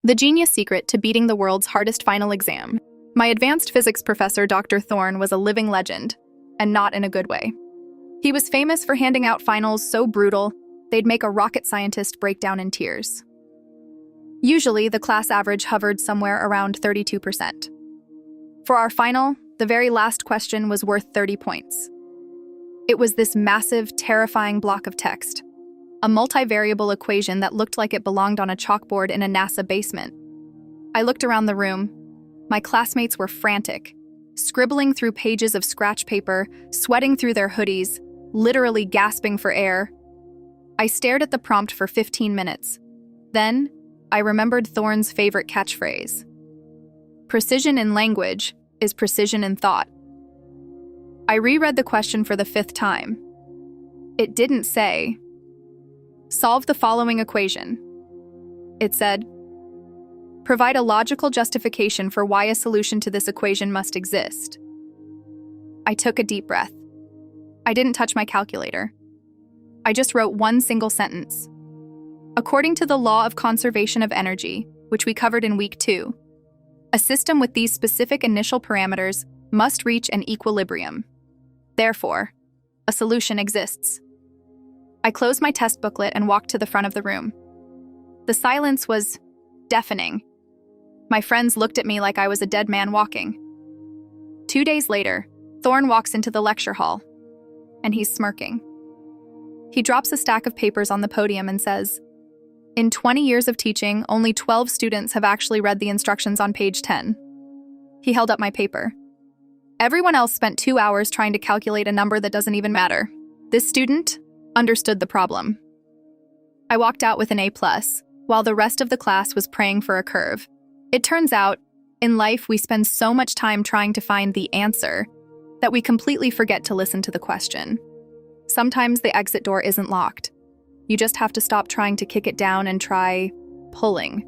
The genius secret to beating the world's hardest final exam. My advanced physics professor, Dr. Thorne, was a living legend, and not in a good way. He was famous for handing out finals so brutal, they'd make a rocket scientist break down in tears. Usually, the class average hovered somewhere around 32%. For our final, the very last question was worth 30 points. It was this massive, terrifying block of text, a multivariable equation that looked like it belonged on a chalkboard in a NASA basement. I looked around the room. My classmates were frantic, scribbling through pages of scratch paper, sweating through their hoodies, literally gasping for air. I stared at the prompt for 15 minutes. Then, I remembered Thorne's favorite catchphrase. Precision in language is precision in thought. I reread the question for the 5th time. It didn't say, "Solve the following equation." It said, "Provide a logical justification for why a solution to this equation must exist." I took a deep breath. I didn't touch my calculator. I just wrote one single sentence. According to the law of conservation of energy, which we covered in week 2, a system with these specific initial parameters must reach an equilibrium. Therefore, a solution exists. I closed my test booklet and walked to the front of the room. The silence was deafening. My friends looked at me like I was a dead man walking. 2 days later, Thorne walks into the lecture hall, and he's smirking. He drops a stack of papers on the podium and says, "In 20 years of teaching, only 12 students have actually read the instructions on page 10. He held up my paper. Everyone else spent 2 hours trying to calculate a number that doesn't even matter. This student understood the problem. I walked out with an A+, while the rest of the class was praying for a curve. It turns out, in life we spend so much time trying to find the answer that we completely forget to listen to the question. Sometimes the exit door isn't locked. You just have to stop trying to kick it down and try pulling.